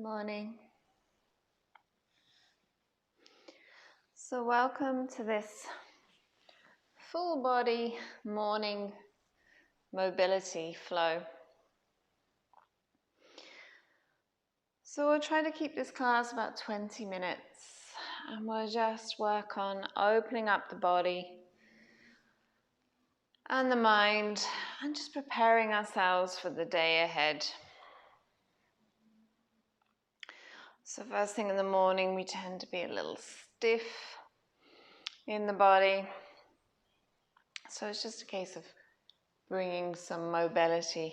Morning. So welcome to this full body morning mobility flow. So we'll try to keep this class about 20 minutes and we'll just work on opening up the body and the mind and just preparing ourselves for the day ahead. So first thing in the morning we tend to be a little stiff in the body. So it's just a case of bringing some mobility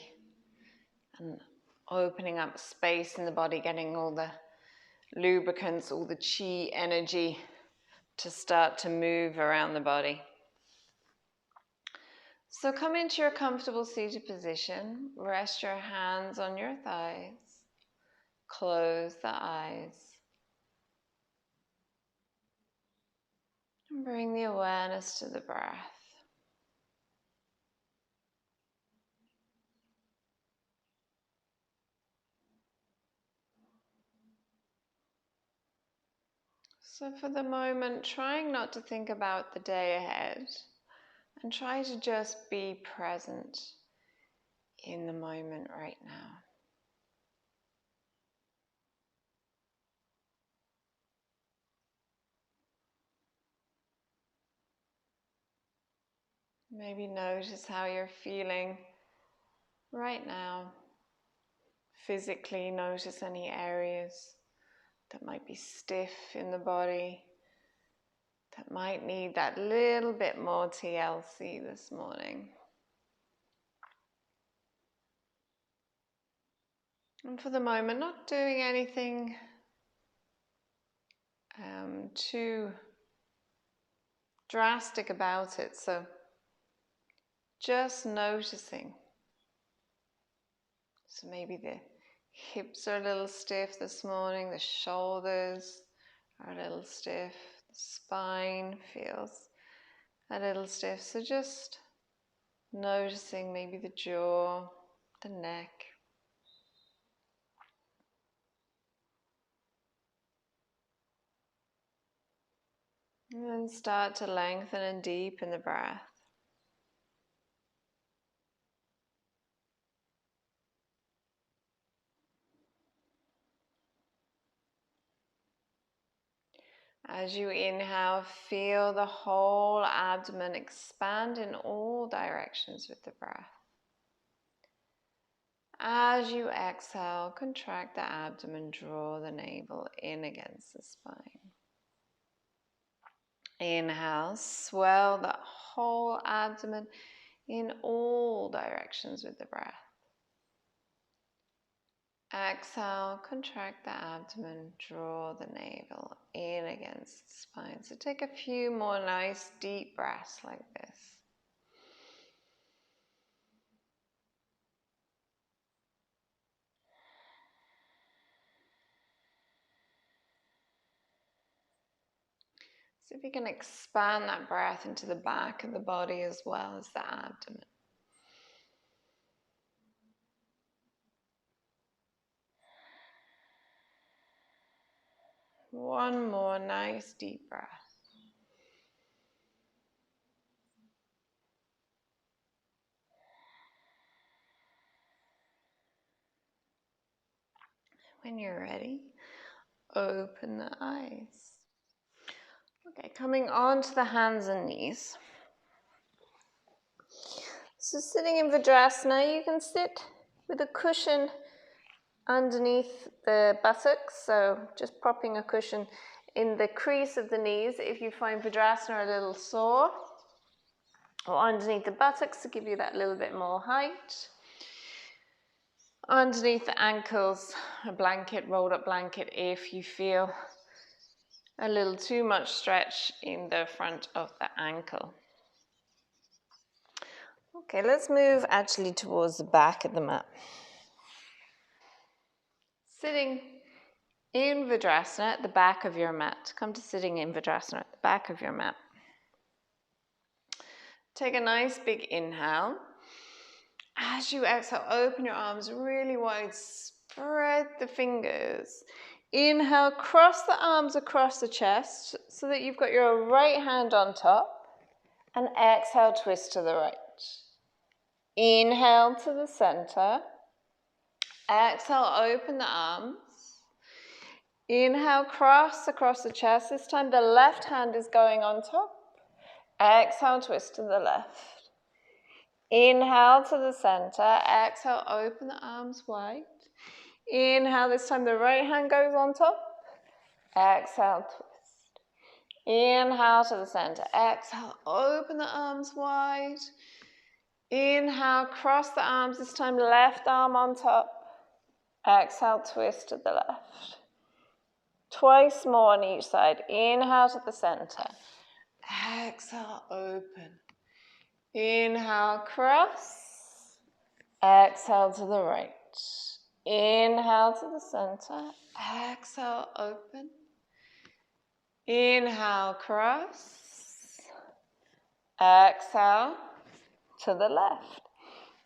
and opening up space in the body, getting all the lubricants, all the chi energy to start to move around the body. So come into your comfortable seated position, rest your hands on your thighs, close the eyes, and bring the awareness to the breath. So for the moment, trying not to think about the day ahead and try to just be present in the moment right now. Maybe notice how you're feeling right now. Physically notice any areas that might be stiff in the body, that might need that little bit more TLC this morning. And for the moment, not doing anything too drastic about it, so just noticing. So maybe the hips are a little stiff this morning, the shoulders are a little stiff, the spine feels a little stiff. So just noticing maybe the jaw, the neck. And then start to lengthen and deepen the breath. As you inhale, feel the whole abdomen expand in all directions with the breath. As you exhale, contract the abdomen, draw the navel in against the spine. Inhale, swell the whole abdomen in all directions with the breath. Exhale, contract the abdomen, draw the navel in against the spine. So take a few more nice deep breaths like this. So if you can expand that breath into the back of the body as well as the abdomen. One more nice deep breath. When you're ready, open the eyes. Okay, coming onto the hands and knees. So sitting in Vajrasana, you can sit with a cushion underneath the buttocks, so just propping a cushion in the crease of the knees if you find Vajrasana a little sore, or underneath the buttocks to give you that little bit more height. Underneath the ankles, a blanket, rolled up blanket if you feel a little too much stretch in the front of the ankle. Okay, let's move actually towards the back of the mat. Sitting in Vajrasana at the back of your mat. Come to sitting in Vajrasana at the back of your mat. Take a nice big inhale. As you exhale, open your arms really wide, spread the fingers. Inhale, cross the arms across the chest so that you've got your right hand on top. And exhale, twist to the right. Inhale to the center. Exhale, open the arms. Inhale, cross across the chest. This time the left hand is going on top. Exhale, twist to the left. Inhale to the center. Exhale, open the arms wide. Inhale, this time the right hand goes on top. Exhale, twist. Inhale to the center. Exhale, open the arms wide. Inhale, cross the arms. This time left arm on top. Exhale, twist to the left. Twice more on each side. Inhale to the center. Exhale, open. Inhale, cross. Exhale to the right. Inhale to the center. Exhale, open. Inhale, cross. Exhale to the left.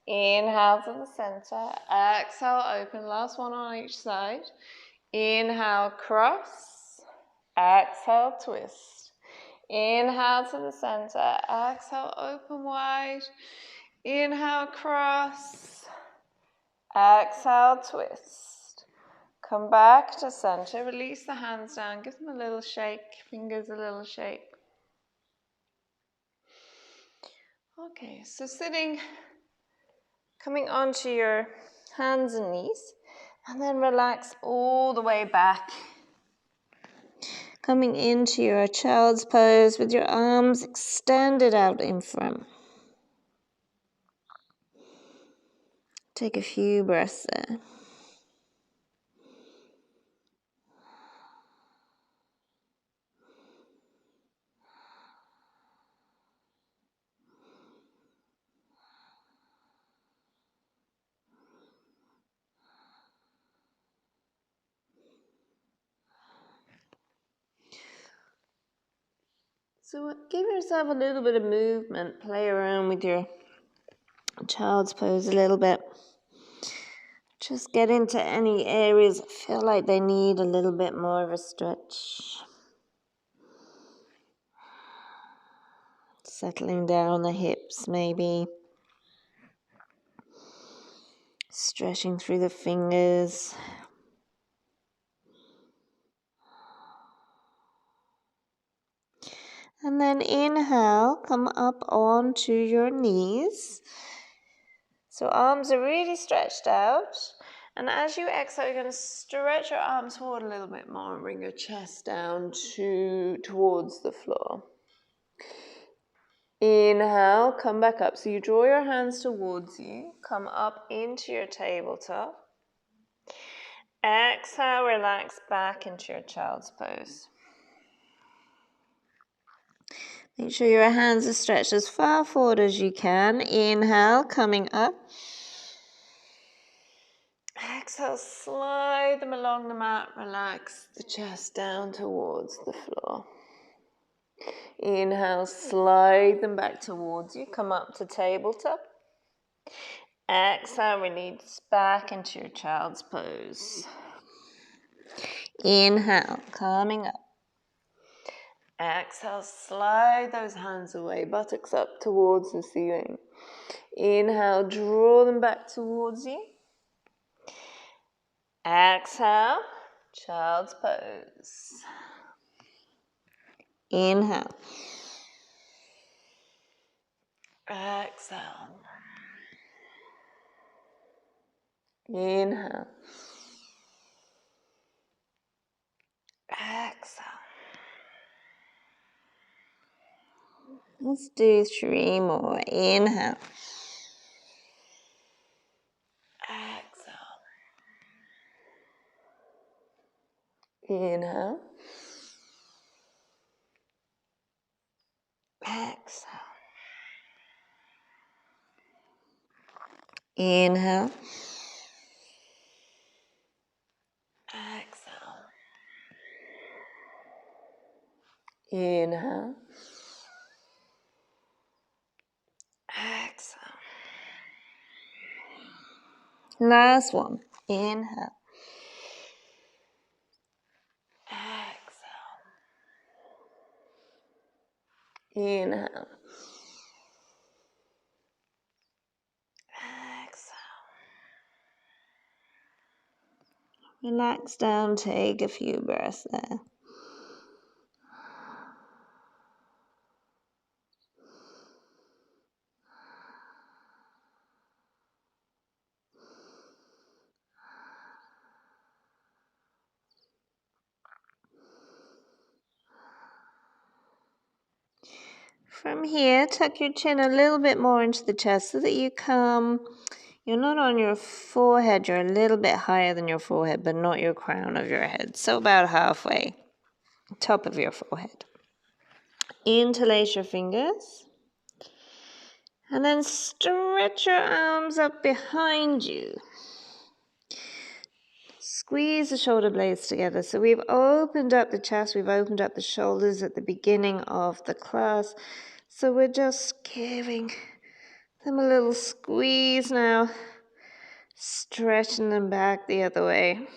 Inhale to the center. Exhale, open. Last one on each side. Inhale, cross. Exhale, twist. Inhale to the center. Exhale, open wide. Inhale, cross. Exhale, twist. Come back to center. Release the hands down. Give them a little shake. Fingers a little shake. Okay, so sitting, coming onto your hands and knees, and then relax all the way back. Coming into your child's pose with your arms extended out in front. Take a few breaths there. So give yourself a little bit of movement. Play around with your child's pose a little bit. Just get into any areas that feel like they need a little bit more of a stretch. Settling down the hips maybe. Stretching through the fingers. And then inhale, come up onto your knees. So arms are really stretched out. And as you exhale, you're going to stretch your arms forward a little bit more and bring your chest down towards the floor. Inhale, come back up. So you draw your hands towards you. Come up into your tabletop. Exhale, relax back into your child's pose. Make sure your hands are stretched as far forward as you can. Inhale, coming up. Exhale, slide them along the mat. Relax the chest down towards the floor. Inhale, slide them back towards you. Come up to tabletop. Exhale, release back into your child's pose. Inhale, coming up. Exhale, slide those hands away, buttocks up towards the ceiling. Inhale, draw them back towards you. Exhale, child's pose. Inhale. Exhale. Inhale. Exhale. Let's do 3 more. Inhale. Exhale. Inhale. Exhale. Inhale. Exhale. Inhale. Exhale. Last one. Inhale. Inhale. Exhale. Relax down, take a few breaths there. From here, tuck your chin a little bit more into the chest so that you're not on your forehead, you're a little bit higher than your forehead, but not your crown of your head. So about halfway, top of your forehead. Interlace your fingers. And then stretch your arms up behind you. Squeeze the shoulder blades together. So we've opened up the chest, we've opened up the shoulders at the beginning of the class. So we're just giving them a little squeeze now, stretching them back the other way.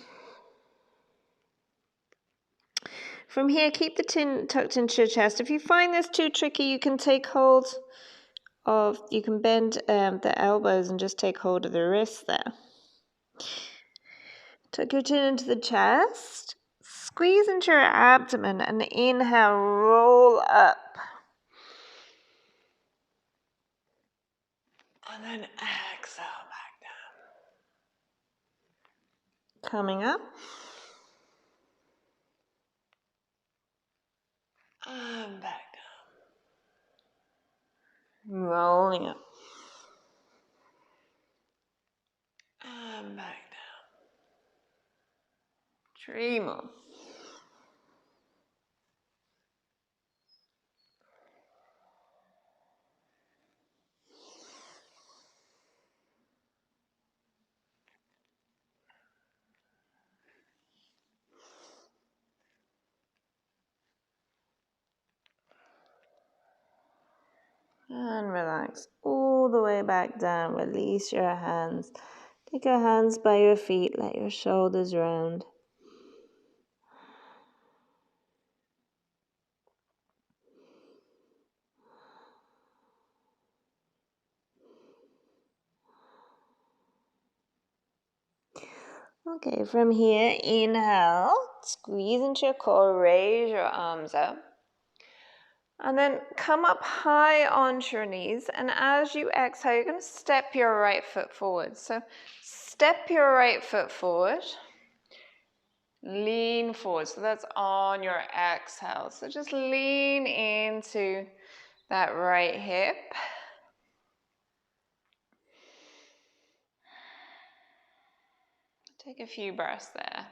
From here, keep the chin tucked into your chest. If you find this too tricky, you can take hold of, you can bend the elbows and just take hold of the wrists there. Tuck your chin into the chest. Squeeze into your abdomen and inhale, roll up. And then exhale back down. Coming up. And back down. Rolling up. And back down. 3 more. And relax all the way back down. Release your hands. Take your hands by your feet. Let your shoulders round. Okay, from here, inhale. Squeeze into your core. Raise your arms up. And then come up high onto your knees, and as you exhale, you're going to step your right foot forward. So step your right foot forward, lean forward. So that's on your exhale. So just lean into that right hip. Take a few breaths there.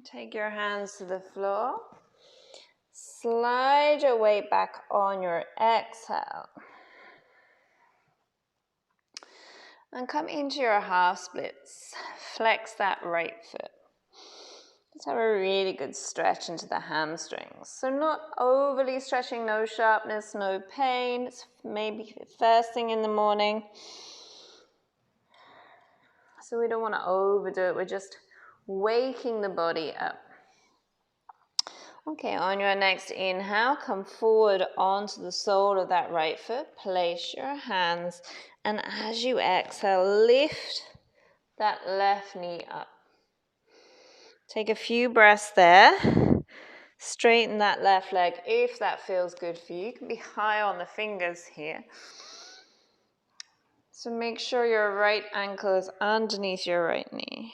Take your hands to the floor. Slide your weight back on your exhale. And come into your half splits. Flex that right foot. Let's have a really good stretch into the hamstrings. So not overly stretching, no sharpness, no pain. It's maybe first thing in the morning. So we don't want to overdo it. We're just waking the body up. Okay, on your next inhale, come forward onto the sole of that right foot. Place your hands, and as you exhale, lift that left knee up. Take a few breaths there. Straighten that left leg if that feels good for you. You can be high on the fingers here. So make sure your right ankle is underneath your right knee.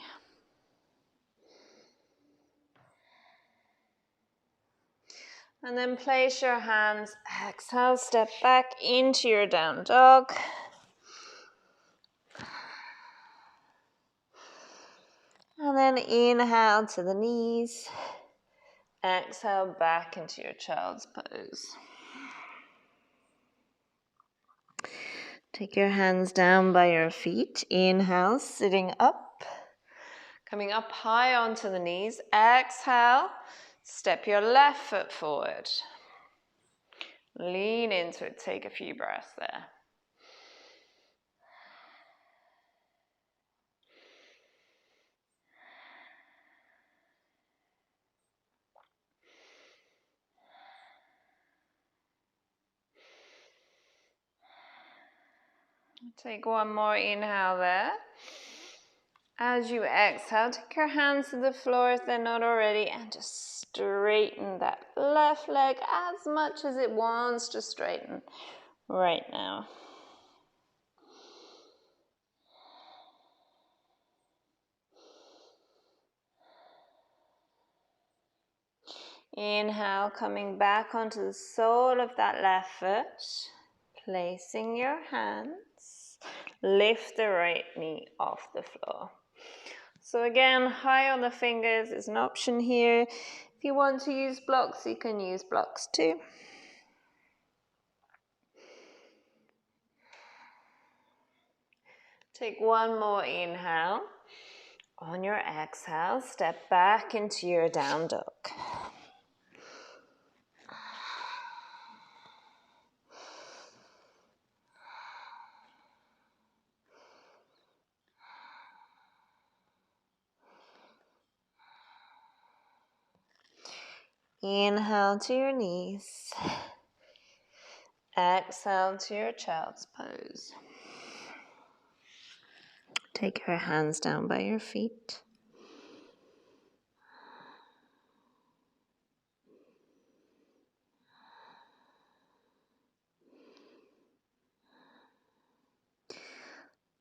And then place your hands, exhale, step back into your down dog. And then inhale to the knees. Exhale back into your child's pose. Take your hands down by your feet. Inhale, sitting up. Coming up high onto the knees. Exhale, step your left foot forward. Lean into it. Take a few breaths there. Take one more inhale there. As you exhale, take your hands to the floor if they're not already and just straighten that left leg as much as it wants to straighten right now. Inhale, coming back onto the sole of that left foot, placing your hands, lift the right knee off the floor. So again, high on the fingers is an option here. If you want to use blocks, you can use blocks too. Take one more inhale. On your exhale, step back into your down dog. Inhale to your knees. Exhale to your child's pose. Take your hands down by your feet.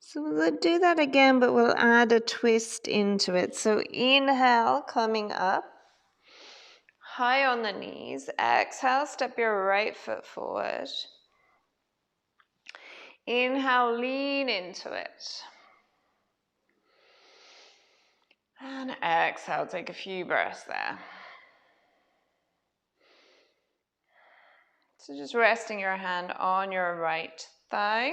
So we'll do that again, but we'll add a twist into it. So inhale, coming up, high on the knees. Exhale, step your right foot forward. Inhale, lean into it. And exhale, take a few breaths there. So just resting your hand on your right thigh.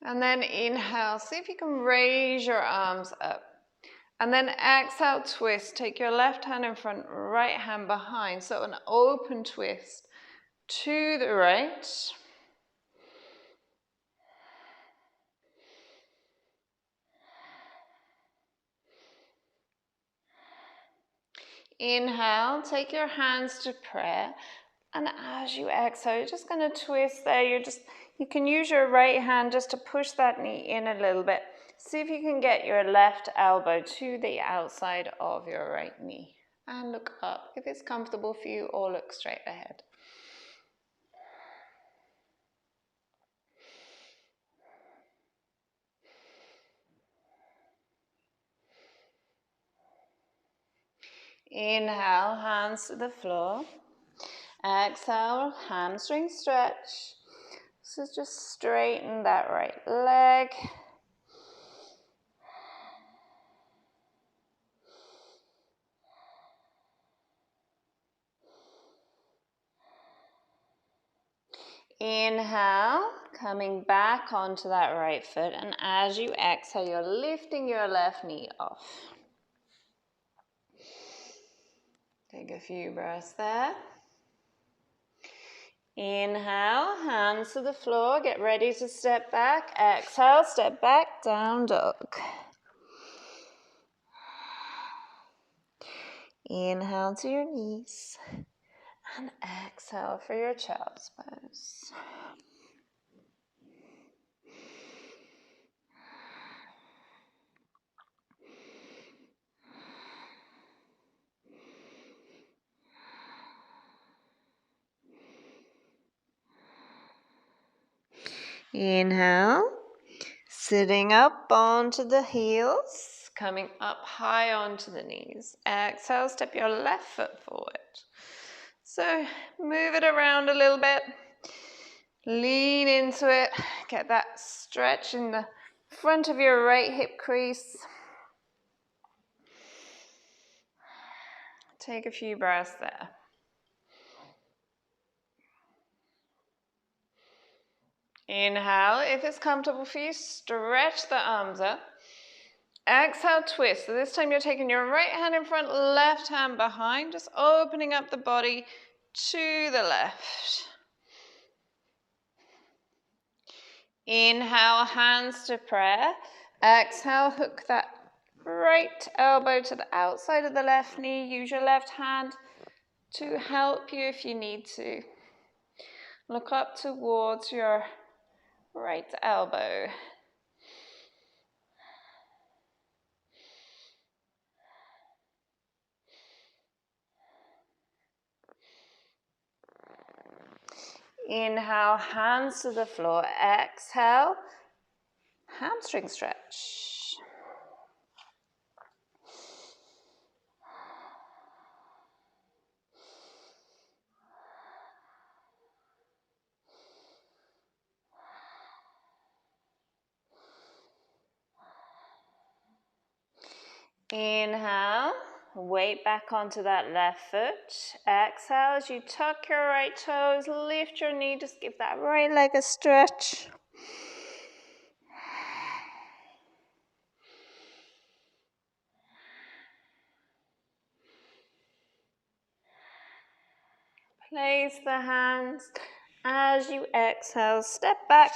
And then inhale, see if you can raise your arms up. And then exhale, twist. Take your left hand in front, right hand behind. So an open twist to the right. Inhale, take your hands to prayer. And as you exhale, you're just going to twist there. You can use your right hand just to push that knee in a little bit. See if you can get your left elbow to the outside of your right knee. And look up if it's comfortable for you, or look straight ahead. Inhale, hands to the floor. Exhale, hamstring stretch. So just straighten that right leg. Inhale, coming back onto that right foot, and as you exhale, you're lifting your left knee off. Take a few breaths there. Inhale, hands to the floor, get ready to step back. Exhale, step back, down dog. Inhale to your knees, and exhale for your child's pose. Inhale, sitting up onto the heels, coming up high onto the knees. Exhale, step your left foot forward. So move it around a little bit. Lean into it. Get that stretch in the front of your right hip crease. Take a few breaths there. Inhale, if it's comfortable for you, stretch the arms up. Exhale, twist. So this time you're taking your right hand in front, left hand behind, just opening up the body to the left. Inhale, hands to prayer. Exhale, hook that right elbow to the outside of the left knee. Use your left hand to help you if you need to. Look up towards your right elbow. Inhale, hands to the floor. Exhale, hamstring stretch. Inhale, weight back onto that left foot. Exhale as you tuck your right toes, lift your knee, just give that right leg a stretch. Place the hands as you exhale, step back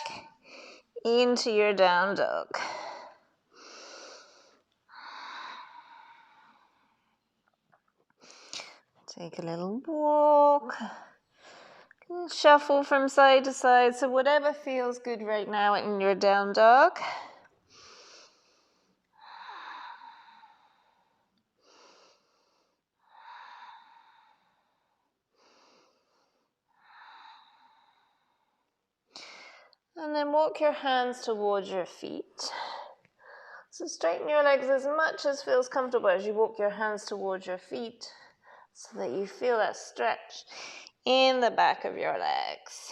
into your down dog. Take a little walk, shuffle from side to side, so whatever feels good right now in your down dog. And then walk your hands towards your feet. So straighten your legs as much as feels comfortable as you walk your hands towards your feet so that you feel that stretch in the back of your legs.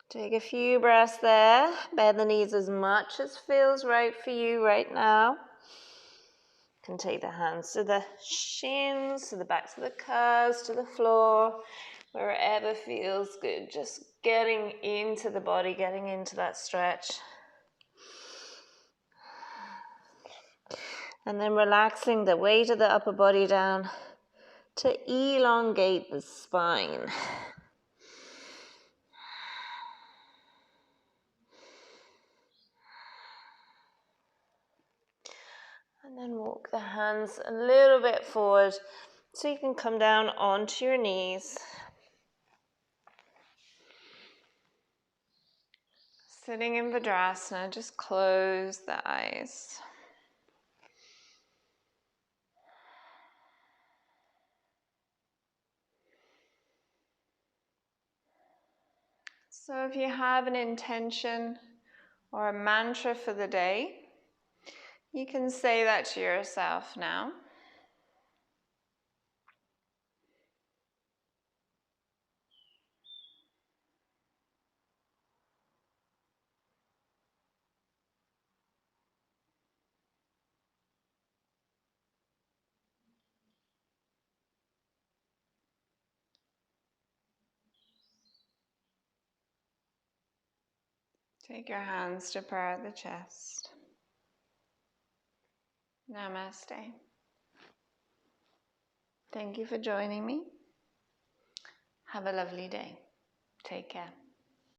Take a few breaths there. Bend the knees as much as feels right for you right now. You can take the hands to the shins, to the backs of the calves, to the floor, wherever feels good. Just getting into the body, getting into that stretch. And then relaxing the weight of the upper body down to elongate the spine. And then walk the hands a little bit forward so you can come down onto your knees. Sitting in Vajrasana, just close the eyes. So if you have an intention or a mantra for the day, you can say that to yourself now. Take your hands to prayer at the chest. Namaste. Thank you for joining me. Have a lovely day. Take care.